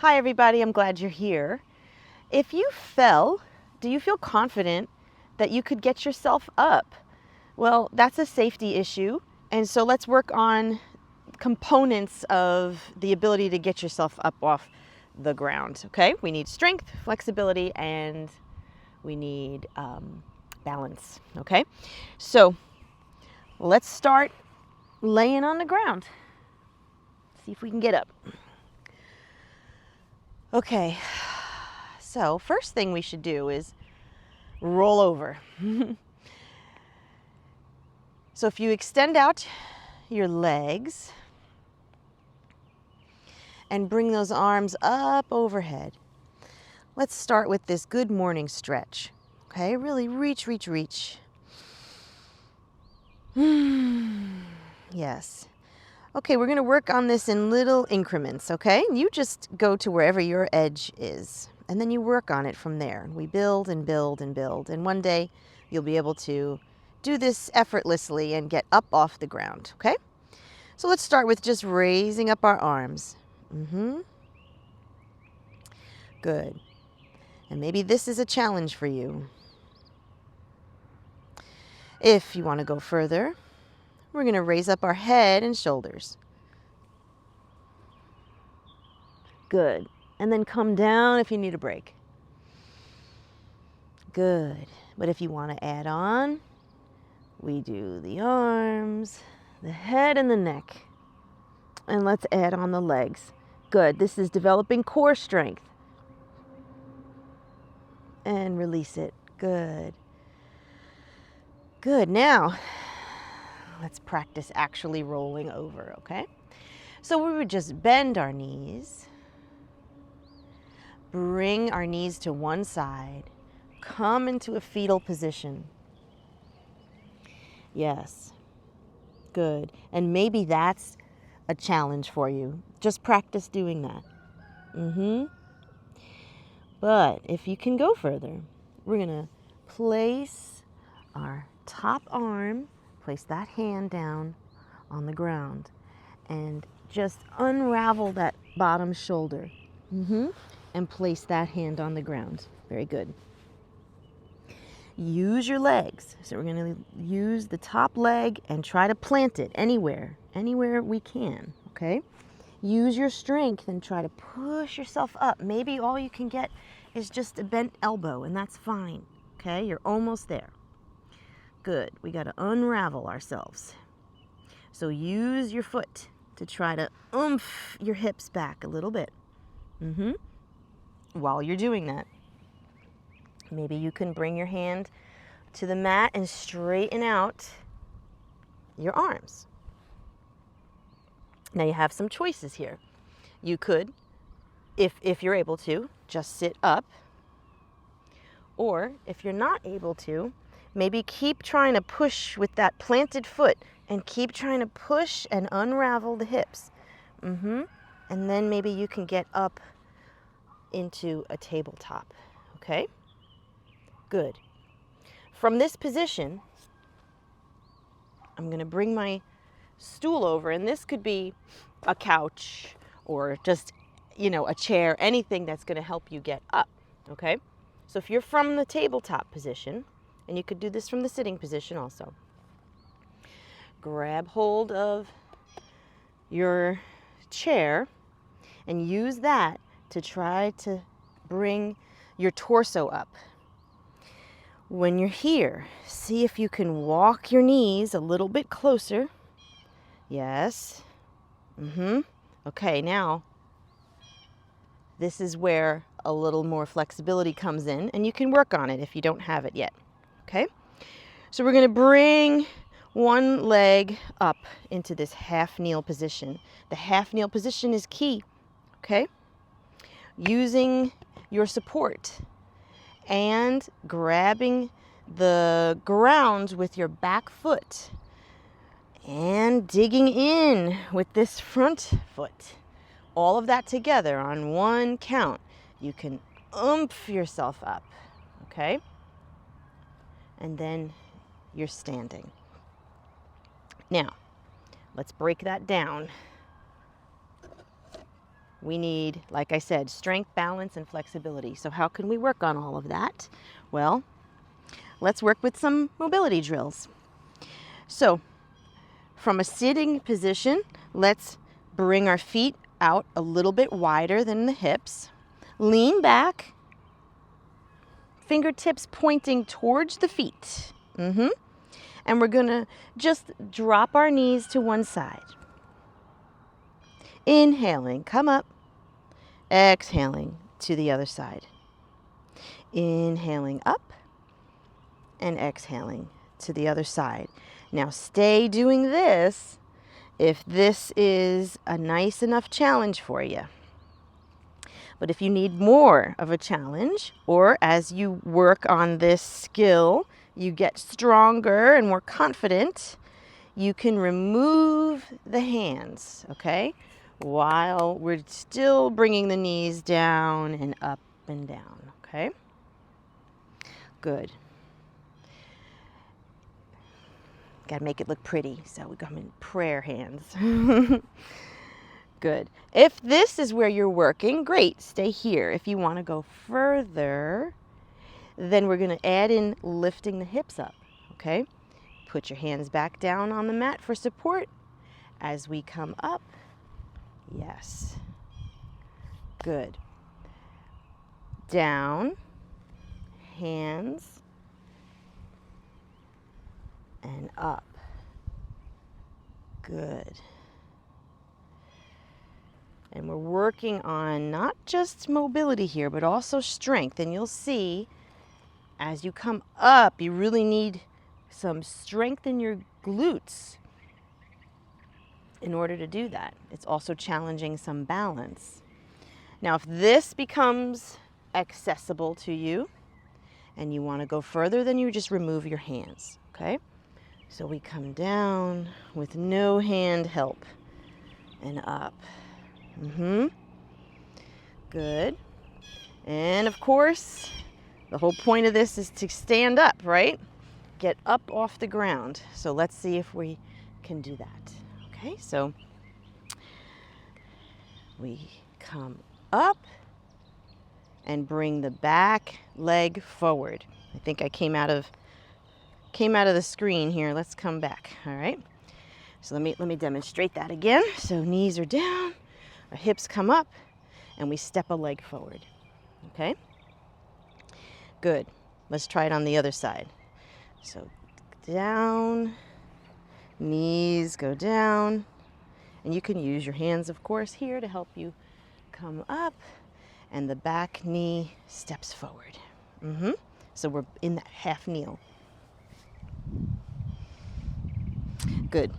Hi everybody, I'm glad you're here. If you fell, do you feel confident that you could get yourself up? Well, that's a safety issue, and so let's work on components of the ability to get yourself up off the ground, okay? We need strength, flexibility, and we need balance, okay? So let's start laying on the ground. See if we can get up. Okay, so first thing we should do is roll over. So if you extend out your legs and bring those arms up overhead, let's start with this good morning stretch. Okay, really reach, reach, reach. Yes. Okay, we're going to work on this in little increments, okay? You just go to wherever your edge is, and then you work on it from there. We build and build and build, and one day you'll be able to do this effortlessly and get up off the ground, okay? So let's start with just raising up our arms. Good. And maybe this is a challenge for you. If you want to go further, we're going to raise up our head and shoulders. Good. And then come down if you need a break. Good. But if you want to add on, we do the arms, the head, and the neck. And let's add on the legs. Good. This is developing core strength. And release it. Good. Good. Now, let's practice actually rolling over, okay? So we would just bend our knees, bring our knees to one side, come into a fetal position. Yes. Good. And maybe that's a challenge for you. Just practice doing that. But if you can go further, we're going to place our top arm, place that hand down on the ground, and just unravel that bottom shoulder. And place that hand on the ground. Very good. Use your legs. So we're going to use the top leg and try to plant it anywhere we can, okay? Use your strength and try to push yourself up. Maybe all you can get is just a bent elbow, and that's fine, okay? You're almost there. Good. We got to unravel ourselves. So use your foot to try to oomph your hips back a little bit. While you're doing that, maybe you can bring your hand to the mat and straighten out your arms. Now you have some choices here. You could, if you're able to, just sit up. Or if you're not able to, maybe keep trying to push with that planted foot and keep trying to push and unravel the hips. And then maybe you can get up into a tabletop, okay? Good. From this position, I'm going to bring my stool over, and this could be a couch or just, a chair, anything that's going to help you get up, okay? So if you're from the tabletop position, and you could do this from the sitting position also, grab hold of your chair and use that to try to bring your torso up. When you're here, see if you can walk your knees a little bit closer. Yes. Okay, now this is where a little more flexibility comes in, and you can work on it if you don't have it yet. Okay? So we're going to bring one leg up into this half kneel position. The half kneel position is key. Okay? Using your support and grabbing the ground with your back foot and digging in with this front foot. All of that together on one count. You can oomph yourself up, okay? And then you're standing. Now, let's break that down. we need, like I said, strength, balance, and flexibility. So how can we work on all of that? Well, let's work with some mobility drills. So from a sitting position, let's bring our feet out a little bit wider than the hips. Lean back, fingertips pointing towards the feet. And we're gonna just drop our knees to one side. Inhaling, come up. Exhaling to the other side. Inhaling up and exhaling to the other side. Now stay doing this if this is a nice enough challenge for you. But if you need more of a challenge, or as you work on this skill, you get stronger and more confident, you can remove the hands, okay? While we're still bringing the knees down and up and down, okay? Good. Gotta make it look pretty, so we come in prayer hands. Good. If this is where you're working, great, stay here. If you want to go further, then we're going to add in lifting the hips up, okay? Put your hands back down on the mat for support as we come up. Yes. Good. Down, hands, and up. Good. And we're working on not just mobility here, but also strength. And you'll see as you come up, you really need some strength in your glutes in order to do that. It's also challenging some balance. Now, if this becomes accessible to you and you want to go further, then you just remove your hands, okay? So we come down with no hand help and up. Good. And of course, the whole point of this is to stand up, right? Get up off the ground. So let's see if we can do that. Okay, so we come up and bring the back leg forward. I think I came out of the screen here. Let's come back. All right. So let me demonstrate that again. So knees are down, our hips come up, and we step a leg forward. Okay? Good. Let's try it on the other side. So down, knees go down, and you can use your hands, of course, here to help you come up, and the back knee steps forward. So we're in that half kneel. Good.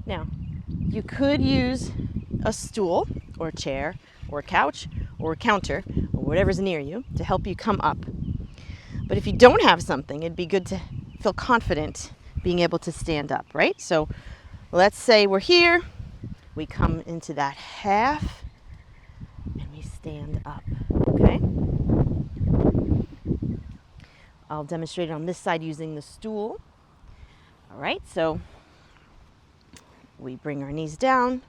Now, you could use a stool or a chair or a couch or a counter or whatever's near you to help you come up. But if you don't have something, it'd be good to feel confident being able to stand up, right? So let's say we're here, we come into that half and we stand up, okay? I'll demonstrate it on this side using the stool. All right, so we bring our knees down.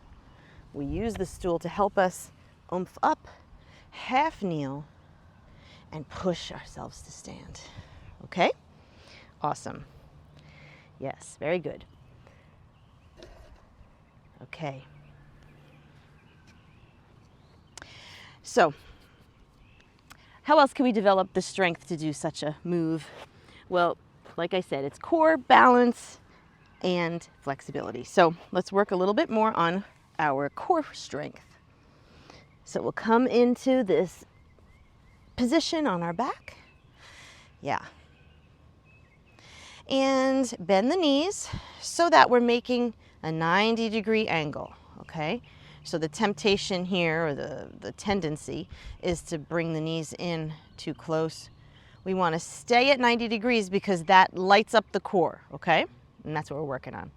We use the stool to help us oomph up, half kneel, and push ourselves to stand. Okay? Awesome. Yes, very good. Okay. So, how else can we develop the strength to do such a move? Well, like I said, it's core, balance, and flexibility. So let's work a little bit more on our core strength. So we'll come into this position on our back. Yeah. And bend the knees so that we're making a 90-degree angle, okay? So the temptation here, or the tendency, is to bring the knees in too close. We want to stay at 90 degrees because that lights up the core, okay? And that's what we're working on.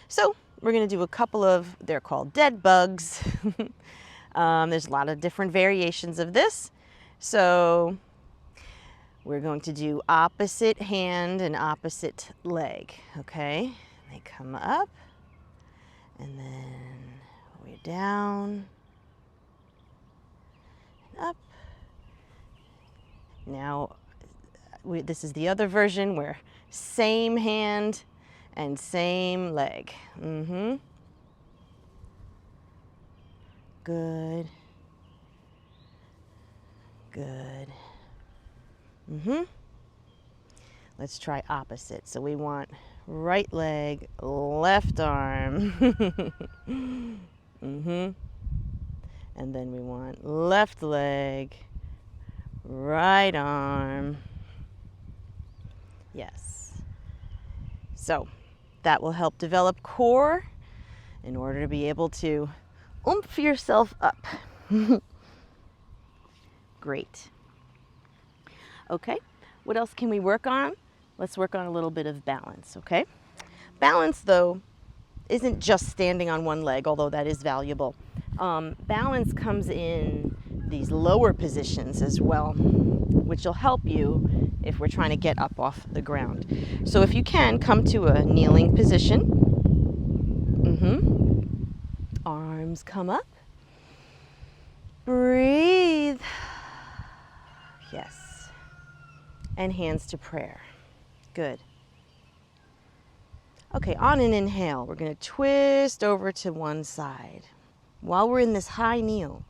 So we're going to do a couple of, they're called dead bugs. There's a lot of different variations of this. So we're going to do opposite hand and opposite leg, okay? They come up And then way down and up. Now, this is the other version where same hand and same leg. Good. Good. Let's try opposite. So we want right leg, left arm. And then we want left leg, right arm. Yes. So that will help develop core in order to be able to oomph yourself up. Great. Okay, what else can we work on? Let's work on a little bit of balance, okay? Balance, though, isn't just standing on one leg, although that is valuable. Balance comes in these lower positions as well, which will help you if we're trying to get up off the ground. So if you can, come to a kneeling position. Arms come up. Breathe. Yes. And hands to prayer. Good. Okay, on an inhale, we're going to twist over to one side while we're in this high kneel.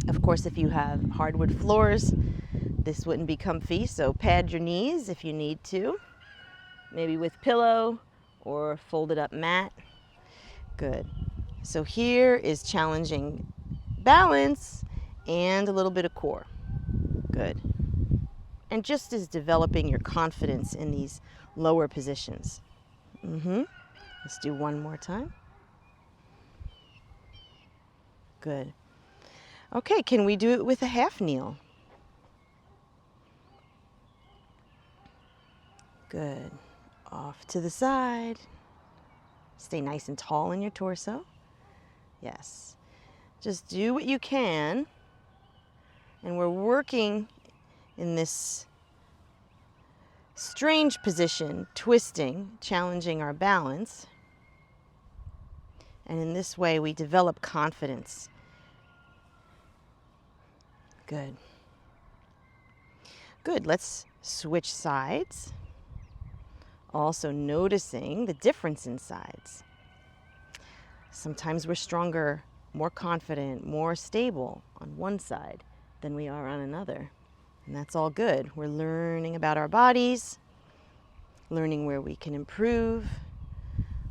Of course, if you have hardwood floors, this wouldn't be comfy, so pad your knees if you need to, maybe with pillow or folded up mat. Good. So here is challenging balance and a little bit of core. Good. And just as developing your confidence in these lower positions. Let's do one more time. Good. Okay, can we do it with a half kneel? Good. Off to the side. Stay nice and tall in your torso. Yes. Just do what you can. And we're working in this strange position, twisting, challenging our balance. And in this way, we develop confidence. Good. Good. Let's switch sides. Also noticing the difference in sides. Sometimes we're stronger, more confident, more stable on one side than we are on another. And that's all good. We're learning about our bodies, learning where we can improve,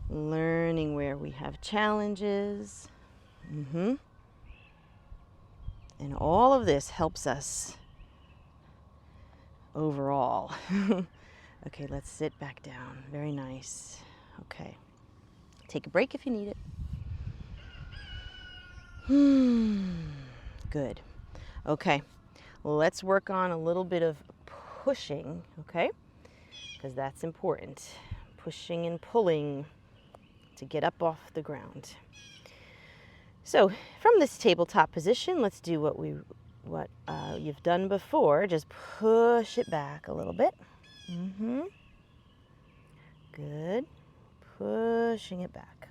learning where we have challenges. And all of this helps us overall. Okay, let's sit back down. Very nice. Okay. Take a break if you need it. Good. Okay, let's work on a little bit of pushing, okay? Because that's important. Pushing and pulling to get up off the ground. So from this tabletop position, let's do what you've done before. Just push it back a little bit. Good. Pushing it back.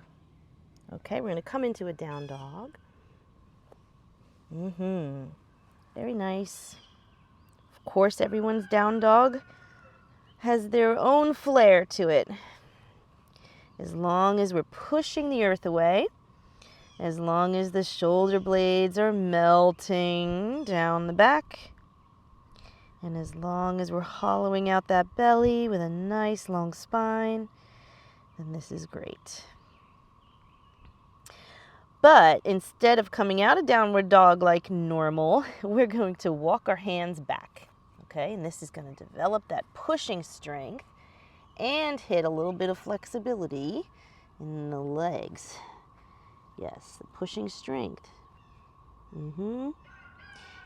Okay, we're going to come into a down dog. Very nice. Of course, everyone's down dog has their own flair to it. As long as we're pushing the earth away, as long as the shoulder blades are melting down the back, and as long as we're hollowing out that belly with a nice long spine, then this is great. But instead of coming out of downward dog like normal, we're going to walk our hands back, okay? And this is going to develop that pushing strength and hit a little bit of flexibility in the legs. Yes, the pushing strength. And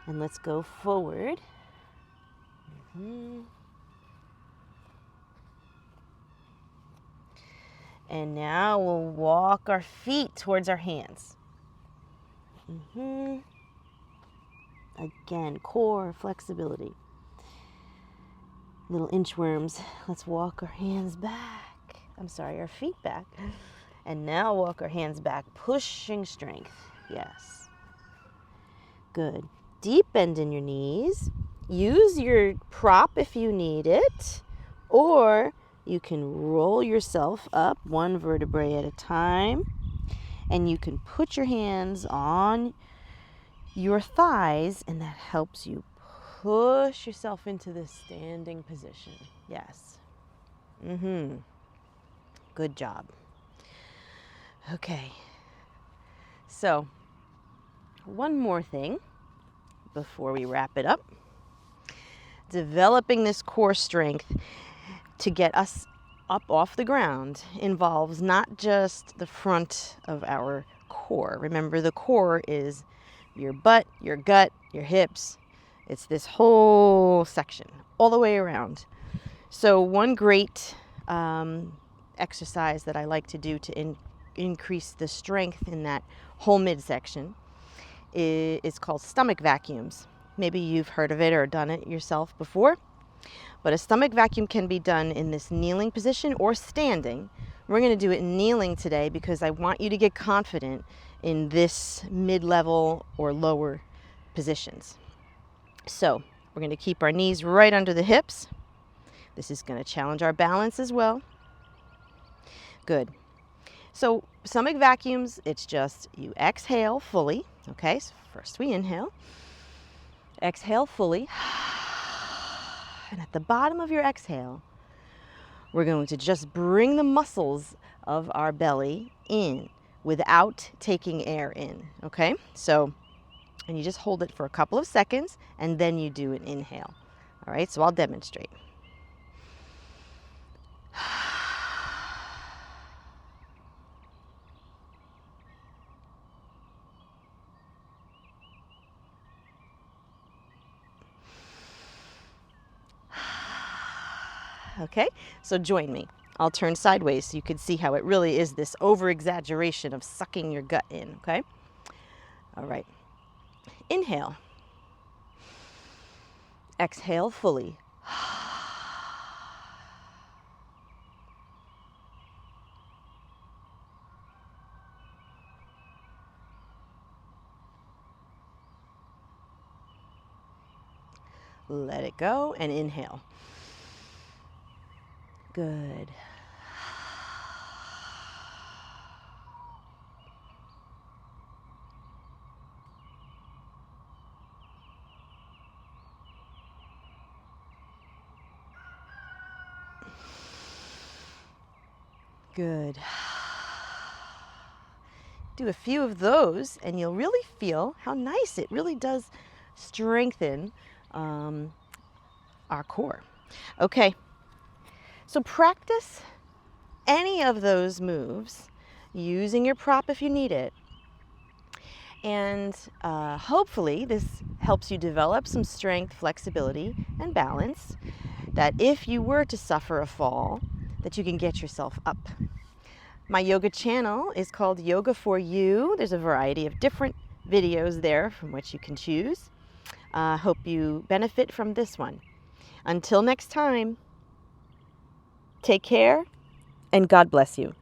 let's go forward. And now we'll walk our feet towards our hands. Again, core flexibility. Little inchworms. Let's walk our hands back. Our feet back. And now walk our hands back, pushing strength. Yes. Good. Deep bend in your knees. Use your prop if you need it, or you can roll yourself up one vertebrae at a time, and you can put your hands on your thighs, and that helps you push yourself into this standing position. Yes. Good job. Okay. So, one more thing before we wrap it up. Developing this core strength to get us up off the ground involves not just the front of our core. Remember, the core is your butt, your gut, your hips. It's this whole section all the way around. So one great exercise that I like to do to increase the strength in that whole midsection is called stomach vacuums. Maybe you've heard of it or done it yourself before. But a stomach vacuum can be done in this kneeling position or standing. We're going to do it kneeling today because I want you to get confident in this mid-level or lower positions. So we're going to keep our knees right under the hips. This is going to challenge our balance as well. Good. So stomach vacuums, it's just you exhale fully. Okay, so first we inhale. Exhale fully. And at the bottom of your exhale, we're going to just bring the muscles of our belly in without taking air in, okay? So, and you just hold it for a couple of seconds, and then you do an inhale. All right, so I'll demonstrate. Okay, so join me. I'll turn sideways so you can see how it really is this over-exaggeration of sucking your gut in, okay? All right. Inhale. Exhale fully. Let it go and inhale. Good. Good. Do a few of those and you'll really feel how nice it really does strengthen our core. Okay, so practice any of those moves using your prop if you need it. And hopefully this helps you develop some strength, flexibility, and balance, that if you were to suffer a fall, that you can get yourself up. My yoga channel is called Yoga for You. There's a variety of different videos there from which you can choose. Hope you benefit from this one. Until next time, take care and God bless you.